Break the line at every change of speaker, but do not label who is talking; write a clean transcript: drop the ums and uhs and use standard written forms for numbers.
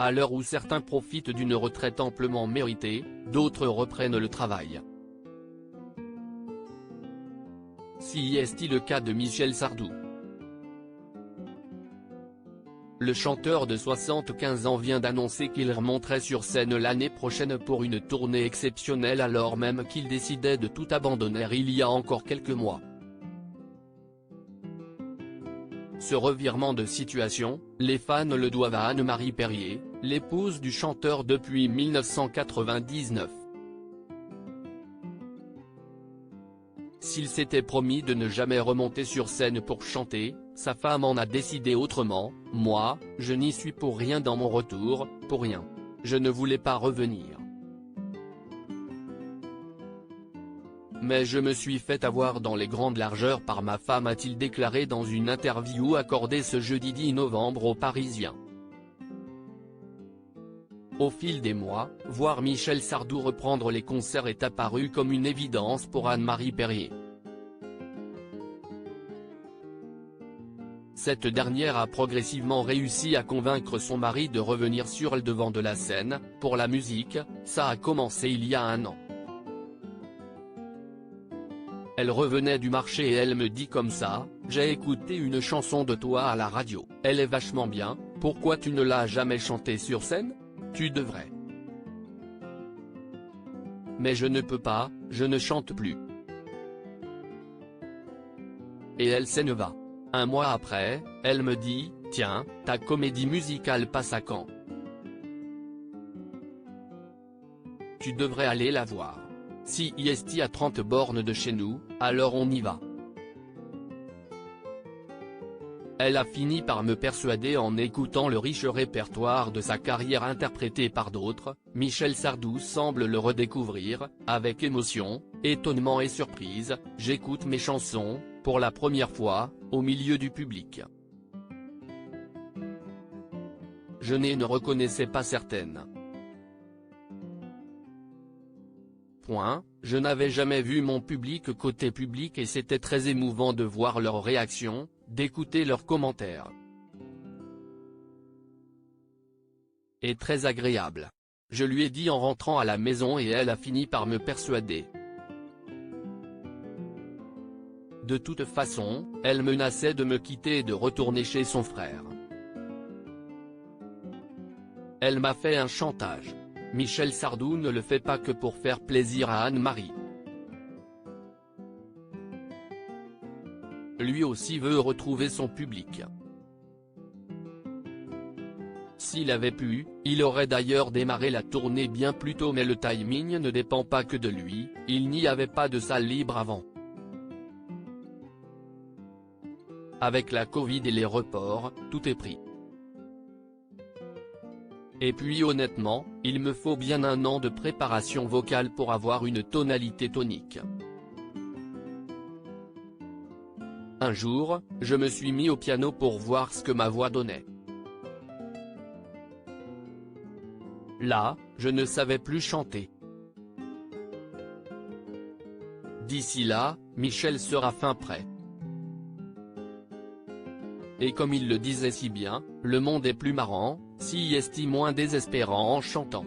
À l'heure où certains profitent d'une retraite amplement méritée, d'autres reprennent le travail. Si est-il le cas de Michel Sardou? Le chanteur de 75 ans vient d'annoncer qu'il remonterait sur scène l'année prochaine pour une tournée exceptionnelle alors même qu'il décidait de tout abandonner il y a encore quelques mois. Ce revirement de situation, les fans le doivent à Anne-Marie Perrier, l'épouse du chanteur depuis 1999. S'il s'était promis de ne jamais remonter sur scène pour chanter, sa femme en a décidé autrement. « Moi, je n'y suis pour rien dans mon retour, pour rien. Je ne voulais pas revenir. Mais je me suis fait avoir dans les grandes largeurs par ma femme », a-t-il déclaré dans une interview accordée ce jeudi 10 novembre aux Parisiens. Au fil des mois, voir Michel Sardou reprendre les concerts est apparu comme une évidence pour Anne-Marie Perrier. Cette dernière a progressivement réussi à convaincre son mari de revenir sur le devant de la scène. Pour la musique, ça a commencé il y a 1 an. Elle revenait du marché et elle me dit comme ça: « J'ai écouté une chanson de toi à la radio, elle est vachement bien, pourquoi tu ne l'as jamais chantée sur scène? Tu devrais. » Mais je ne peux pas, je ne chante plus. Et elle s'en va. 1 mois après, elle me dit: « Tiens, ta comédie musicale passe à quand? Tu devrais aller la voir. Si est à 30 bornes de chez nous, alors on y va. » Elle a fini par me persuader en écoutant le riche répertoire de sa carrière interprété par d'autres. Michel Sardou semble le redécouvrir, avec émotion, étonnement et surprise. « J'écoute mes chansons, pour la première fois, au milieu du public. Je ne reconnaissais pas certaines. Je n'avais jamais vu mon public côté public et c'était très émouvant de voir leurs réactions, d'écouter leurs commentaires. Et très agréable. Je lui ai dit en rentrant à la maison et elle a fini par me persuader. De toute façon, elle menaçait de me quitter et de retourner chez son frère. Elle m'a fait un chantage. Michel Sardou ne le fait pas que pour faire plaisir à Anne-Marie. Lui aussi veut retrouver son public. S'il avait pu, il aurait d'ailleurs démarré la tournée bien plus tôt mais le timing ne dépend pas que de lui, il n'y avait pas de salle libre avant. Avec la Covid et les reports, tout est pris. Et puis honnêtement, il me faut bien 1 an de préparation vocale pour avoir une tonalité tonique. Un jour, je me suis mis au piano pour voir ce que ma voix donnait. Là, je ne savais plus chanter. D'ici là, Michel sera fin prêt. Et comme il le disait si bien, le monde est plus marrant, si est moins désespérant en chantant.